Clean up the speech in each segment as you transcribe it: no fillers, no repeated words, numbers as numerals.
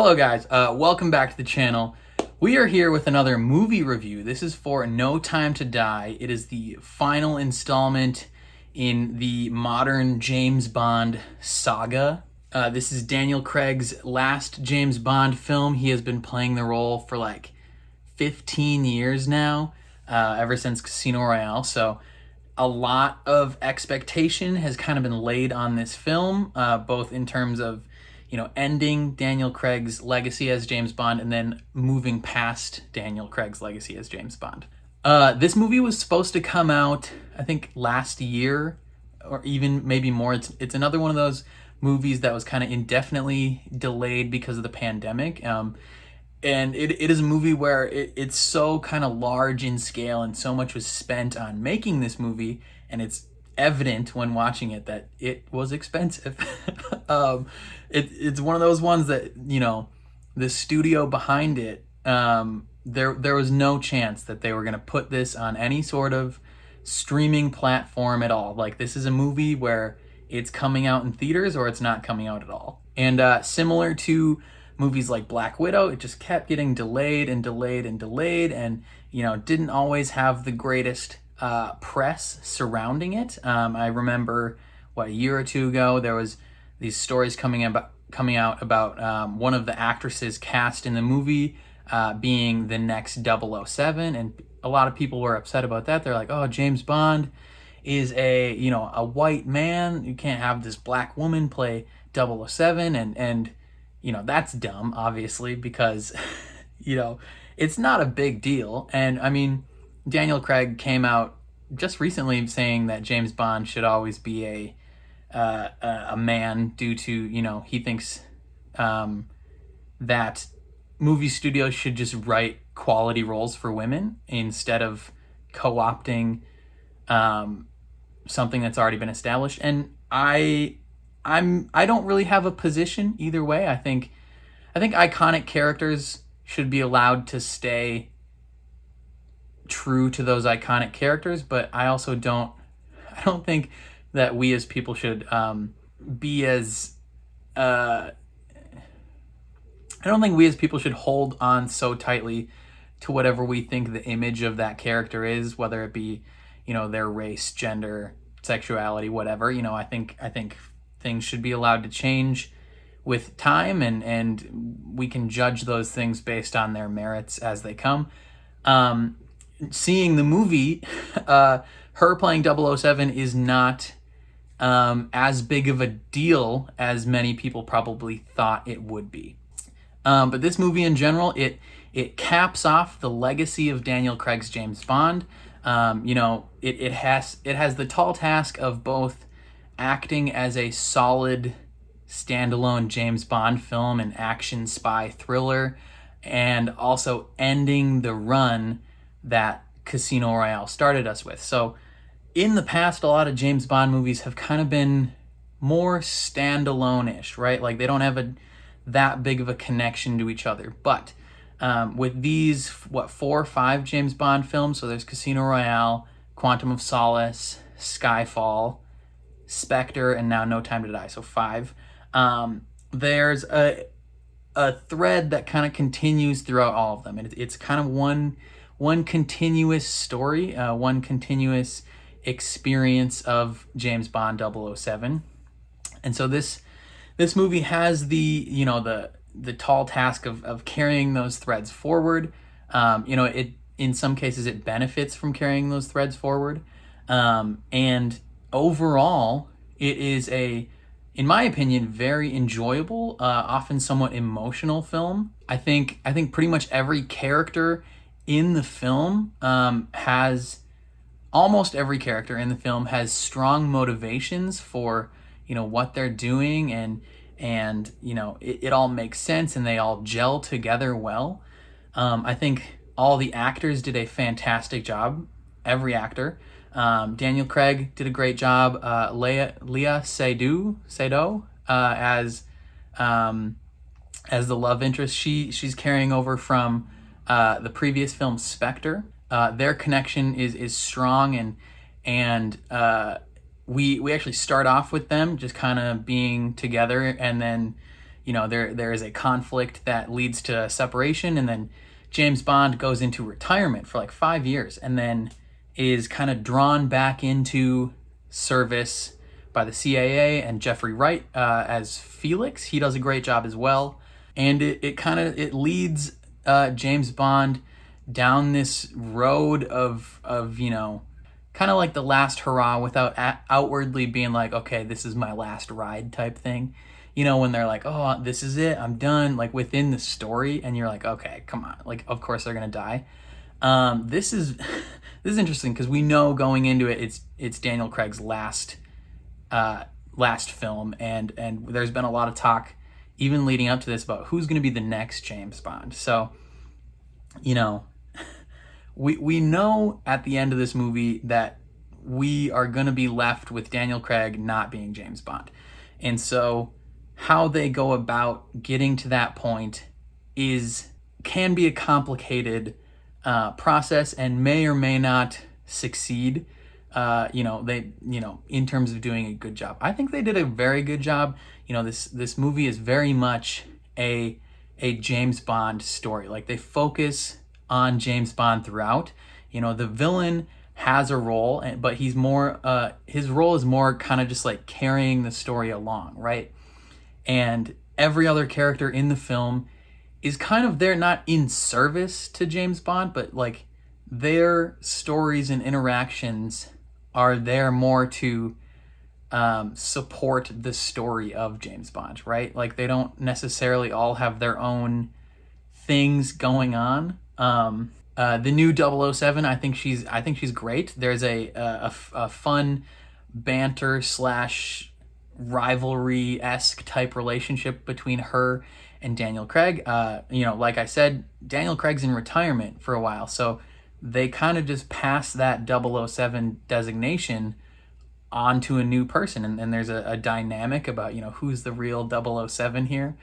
Hello guys, welcome back to the channel. We are here with another movie review. This is for No Time to Die. It is the final installment in the modern James Bond saga. This is Daniel Craig's last James Bond film. He has been playing the role for like 15 years now, ever since Casino Royale. So a lot of expectation has kind of been laid on this film, both in terms of ending Daniel Craig's legacy as James Bond and then moving past Daniel Craig's legacy as James Bond. This movie was supposed to come out, I think, last year, or even maybe more. It's another one of those movies that was kind of indefinitely delayed because of the pandemic. And it is a movie where it's so kind of large in scale and so much was spent on making this movie, and it's evident when watching it that it was expensive. It's one of those ones that, the studio behind it, there was no chance that they were going to put this on any sort of streaming platform at all. Like, this is a movie where it's coming out in theaters or it's not coming out at all. And similar to movies like Black Widow, it just kept getting delayed and delayed and delayed, and didn't always have the greatest press surrounding it. I remember a year or two ago there was these stories coming out about one of the actresses cast in the movie being the next 007, and a lot of people were upset about that. They're like, "Oh, James Bond is a white man. You can't have this black woman play 007," and that's dumb, obviously, because it's not a big deal. And I mean, Daniel Craig came out just recently saying that James Bond should always be a man due to, he thinks that movie studios should just write quality roles for women instead of co-opting something that's already been established. And I don't really have a position either way. I think iconic characters should be allowed to stay true to those iconic characters, but I also don't think that we as people should be as I don't think we as people should hold on so tightly to whatever we think the image of that character is, whether it be their race, gender, sexuality, whatever. I think things should be allowed to change with time, and we can judge those things based on their merits as they come. Seeing the movie, her playing 007 is not as big of a deal as many people probably thought it would be. But this movie in general, it caps off the legacy of Daniel Craig's James Bond. It has the tall task of both acting as a solid standalone James Bond film and action spy thriller, and also ending the run that Casino Royale started us with. So in the past, a lot of James Bond movies have kind of been more standalone-ish, right? Like, they don't have that big of a connection to each other. But with these, 4 or 5 James Bond films, so there's Casino Royale, Quantum of Solace, Skyfall, Spectre, and now No Time to Die, so 5. There's a thread that kind of continues throughout all of them, and it's kind of one continuous story, one continuous experience of James Bond 007. And so this movie has the tall task of carrying those threads forward. It, in some cases, it benefits from carrying those threads forward. And overall, it is in my opinion, very enjoyable, often somewhat emotional film. I think pretty much every character in the film almost every character in the film has strong motivations for what they're doing, and it all makes sense and they all gel together well. I think all the actors did a fantastic job. Every actor. Daniel Craig did a great job. Léa Seydoux as the love interest. She's carrying over from the previous film Spectre. Their connection is strong, and we actually start off with them just kind of being together, and then there is a conflict that leads to a separation, and then James Bond goes into retirement for like 5 years, and then is kind of drawn back into service by the CIA and Jeffrey Wright as Felix. He does a great job as well, and it leads James Bond down this road of kind of like the last hurrah, without outwardly being like, okay, this is my last ride type thing. When they're like, oh, this is it, I'm done, like within the story, and you're like, okay, come on, like of course they're gonna die. This is this is interesting because we know going into it, it's Daniel Craig's last film, and there's been a lot of talk even leading up to this about who's going to be the next James Bond. So, we know at the end of this movie that we are going to be left with Daniel Craig not being James Bond. And so how they go about getting to that point can be a complicated process, and may or may not succeed. In terms of doing a good job. I think they did a very good job. This movie is very much a James Bond story. Like, they focus on James Bond throughout. The villain has a role, but he's more his role is more kind of just like carrying the story along, right? And every other character in the film is kind of there, not in service to James Bond, but like their stories and interactions are there more to support the story of James Bond, right? Like, they don't necessarily all have their own things going on. The new 007, I think she's great. There's a fun banter slash rivalry-esque type relationship between her and Daniel Craig. Like I said, Daniel Craig's in retirement for a while, so they kind of just pass that 007 designation onto a new person, and there's a dynamic about who's the real 007 here.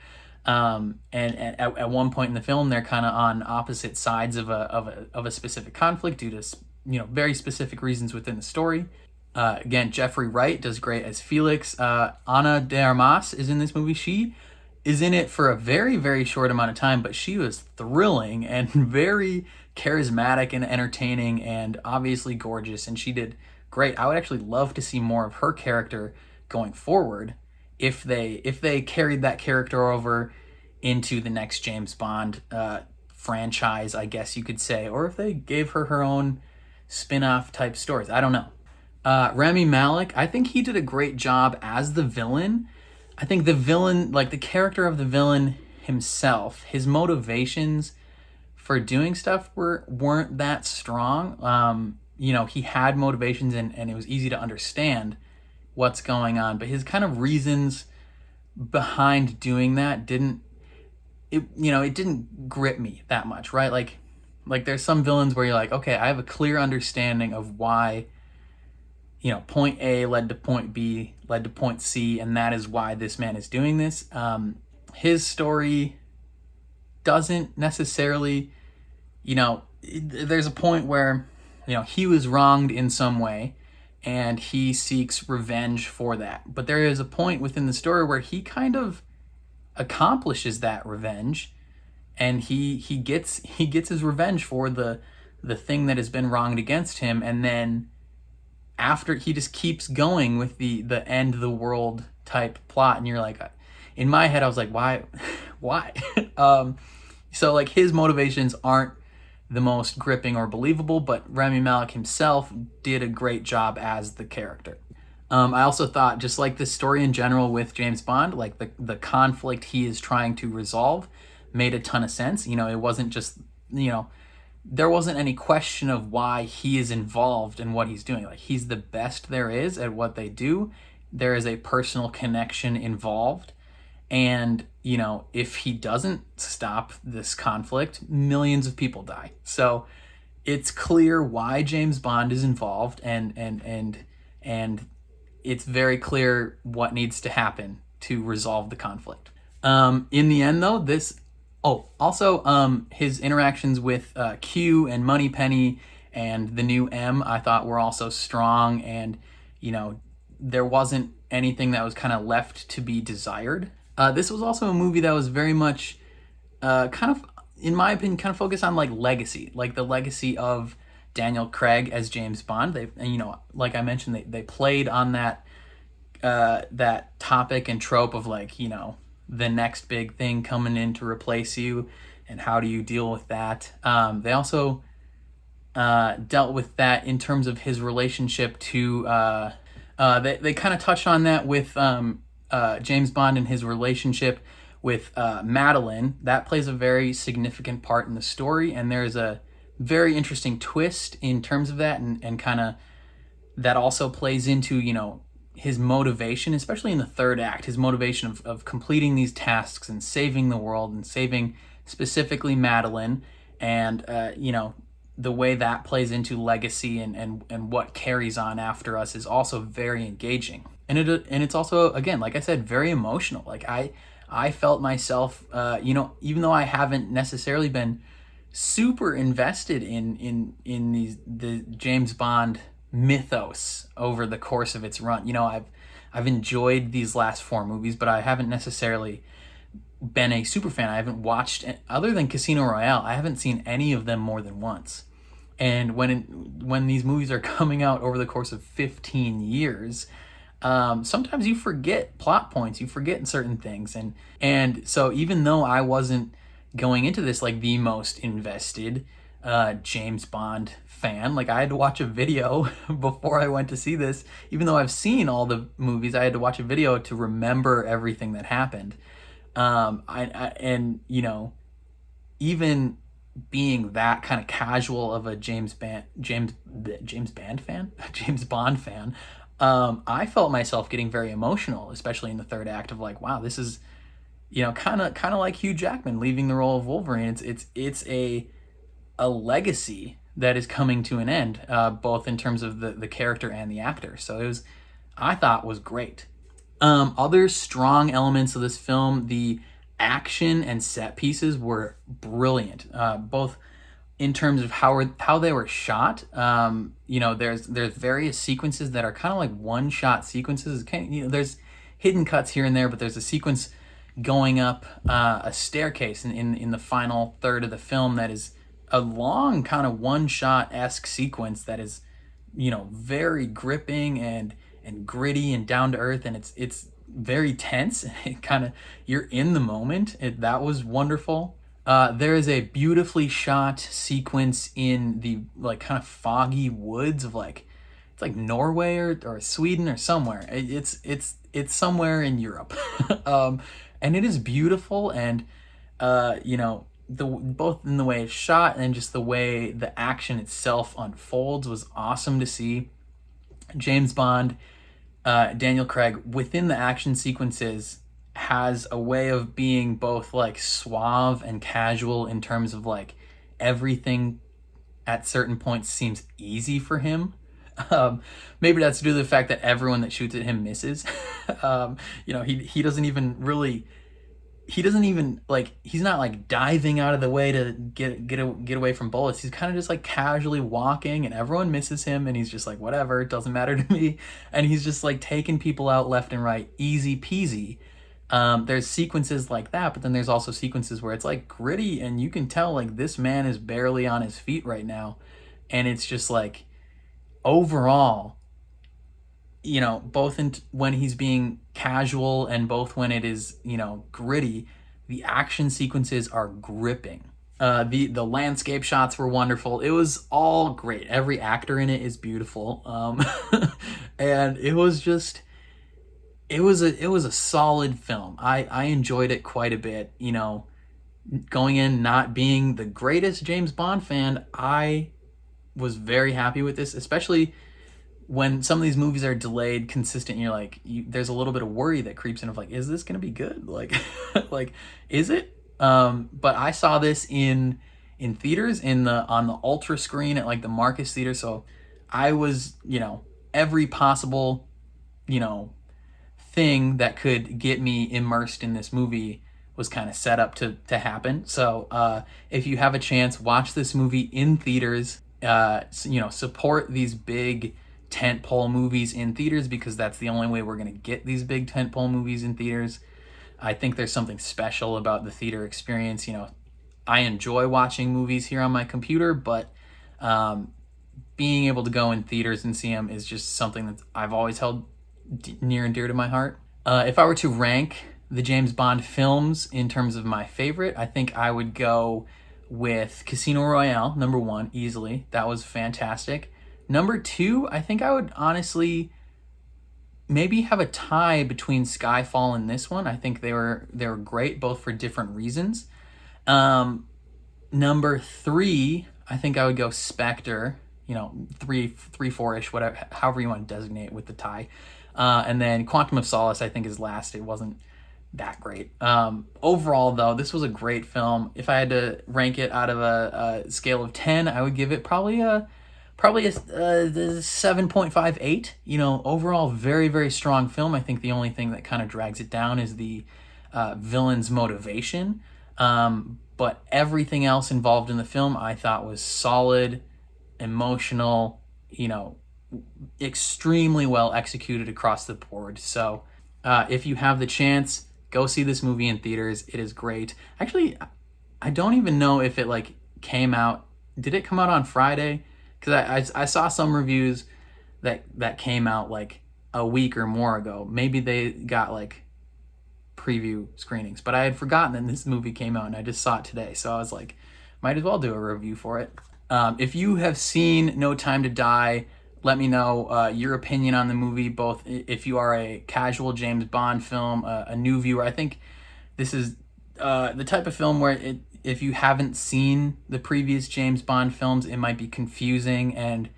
And at one point in the film, they're kind of on opposite sides of a specific conflict due to very specific reasons within the story. Again, Jeffrey Wright does great as Felix. Ana de Armas is in this movie. She is in it for a very, very short amount of time, but she was thrilling and very charismatic and entertaining, and obviously gorgeous, and she did great. I would actually love to see more of her character going forward if they carried that character over into the next James Bond franchise, I guess you could say, or if they gave her own spin-off type stories. I don't know. Rami Malek, I think he did a great job as the villain. I think the villain, like the character of the villain himself, his motivations for doing stuff weren't that strong. He had motivations, and it was easy to understand what's going on, but his kind of reasons behind doing that didn't grip me that much, right? Like there's some villains where you're like, okay, I have a clear understanding of why, point A led to point B, led to point C, and that is why this man is doing this. His story doesn't necessarily, there's a point where, he was wronged in some way, and he seeks revenge for that. But there is a point within the story where he kind of accomplishes that revenge, and he gets his revenge for the thing that has been wronged against him, and then after, he just keeps going with the end of the world type plot, and you're like, in my head I was like, why? So like, his motivations aren't the most gripping or believable, but Rami Malek himself did a great job as the character. I also thought, just like the story in general with James Bond, like the conflict he is trying to resolve made a ton of sense. It wasn't just, there wasn't any question of why he is involved in what he's doing. Like, he's the best there is at what they do. There is a personal connection involved. And, if he doesn't stop this conflict, millions of people die. So it's clear why James Bond is involved, and it's very clear what needs to happen to resolve the conflict. In the end, though, his interactions with Q and Moneypenny and the new M, I thought were also strong, and there wasn't anything that was kind of left to be desired. This was also a movie that was very much kind of, in my opinion, kind of focused on like legacy, like the legacy of Daniel Craig as James Bond. They, and, you know, like I mentioned, they played on that topic and trope of like, you know, the next big thing coming in to replace you, and how do you deal with that. They also dealt with that in terms of his relationship to. They kind of touched on that with James Bond and his relationship with Madeline. That plays a very significant part in the story, and there's a very interesting twist in terms of that, and kind of that also plays into, you know, his motivation, especially in the third act, his motivation of completing these tasks and saving the world and saving specifically Madeline, and you know, the way that plays into legacy and what carries on after us is also very engaging. And it's also, again, like I said, very emotional. Like I felt myself, you know, even though I haven't necessarily been super invested in the James Bond mythos over the course of its run. You know, I've enjoyed these last four movies, but I haven't necessarily been a super fan. I haven't watched, other than Casino Royale, I haven't seen any of them more than once. And when these movies are coming out over the course of 15 years, sometimes you forget plot points, you forget certain things, and so even though I wasn't going into this like the most invested James Bond fan, like I had to watch a video before I went to see this. Even though I've seen all the movies, I had to watch a video to remember everything that happened. And you know, even being that kind of casual of a James Bond fan, James Bond fan, I felt myself getting very emotional, especially in the third act of like, wow, this is, you know, kind of like Hugh Jackman leaving the role of Wolverine. It's a legacy that is coming to an end, both in terms of the character and the actor. So it was, I thought, was great. Other strong elements of this film, the action and set pieces were brilliant, both in terms of how they were shot. You know, there's various sequences that are kind of like one shot sequences. You know, there's hidden cuts here and there, but there's a sequence going up a staircase in the final third of the film that is a long kind of one shot esque sequence that is, you know, very gripping and gritty and down to earth, and it's very tense. It kind of, you're in the moment. That was wonderful. There is a beautifully shot sequence in the like kind of foggy woods of like, it's like Norway or Sweden or somewhere. It's somewhere in Europe, and it is beautiful. And you know, both in the way it's shot and just the way the action itself unfolds was awesome to see. James Bond, Daniel Craig, within the action sequences, has a way of being both like suave and casual in terms of like everything at certain points seems easy for him. Maybe that's due to the fact that everyone that shoots at him misses. You know, he doesn't even really, he doesn't even like, he's not like diving out of the way to get away from bullets. He's kind of just like casually walking, and everyone misses him, and he's just like, whatever, it doesn't matter to me. And he's just like taking people out left and right, easy peasy. There's sequences like that, but then there's also sequences where it's like gritty, and you can tell like this man is barely on his feet right now. And it's just like, overall, you know, both when he's being casual and both when it is, you know, gritty, the action sequences are gripping. The landscape shots were wonderful. It was all great. Every actor in it is beautiful. And it was just, it was a solid film. I enjoyed it quite a bit. You know, going in not being the greatest James Bond fan, I was very happy with this, especially when some of these movies are delayed consistent, and you're like, there's a little bit of worry that creeps in of like, is this gonna be good? Like, like, is it? But I saw this in theaters on the ultra screen at like the Marcus Theater, so I was, you know, every possible, you know, thing that could get me immersed in this movie was kind of set up to happen. So if you have a chance, watch this movie in theaters. You know, support these big tentpole movies in theaters, because that's the only way we're going to get these big tentpole movies in theaters. I think there's something special about the theater experience. I enjoy watching movies here on my computer, but being able to go in theaters and see them is just something that I've always held near and dear to my heart. If I were to rank the James Bond films in terms of my favorite, I think I would go with Casino Royale, number 1, easily. That was fantastic. Number 2, I think I would honestly maybe have a tie between Skyfall and this one. I think they were great, both for different reasons. Number 3, I think I would go Spectre. 3, 4-ish, whatever, however you want to designate with the tie. And then Quantum of Solace, I think, is last. It wasn't that great. Overall, though, this was a great film. If I had to rank it out of a scale of 10, I would give it probably a 7.58. Overall, very, very strong film. I think the only thing that kind of drags it down is the villain's motivation. But everything else involved in the film I thought was solid, emotional, extremely well executed across the board. So if you have the chance, go see this movie in theaters. It is great. Actually, I don't even know if it came out. Did it come out on Friday? Because I saw some reviews that came out a week or more ago. Maybe they got preview screenings, but I had forgotten that this movie came out and I just saw it today. So I was like, might as well do a review for it. If you have seen No Time to Die, let me know your opinion on the movie, both if you are a casual James Bond film, a new viewer. I think this is the type of film where if you haven't seen the previous James Bond films, it might be confusing and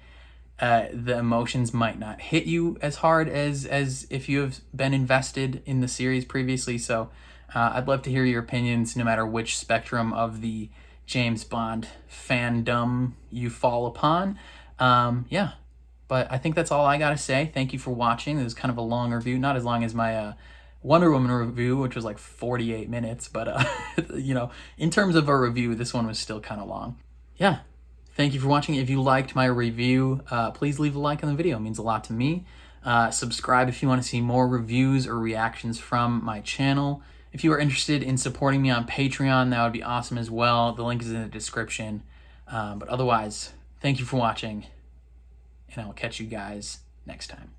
the emotions might not hit you as hard as if you have been invested in the series previously. So I'd love to hear your opinions, no matter which spectrum of the James Bond fandom you fall upon. But I think that's all I gotta say. Thank you for watching. This is kind of a long review, not as long as my Wonder Woman review, which was 48 minutes, but in terms of a review, this one was still kind of long. Yeah. Thank you for watching. If you liked my review, please leave a like on the video. It means a lot to me. Subscribe if you want to see more reviews or reactions from my channel. If you are interested in supporting me on Patreon, that would be awesome as well. The link is in the description. But otherwise, thank you for watching, and I will catch you guys next time.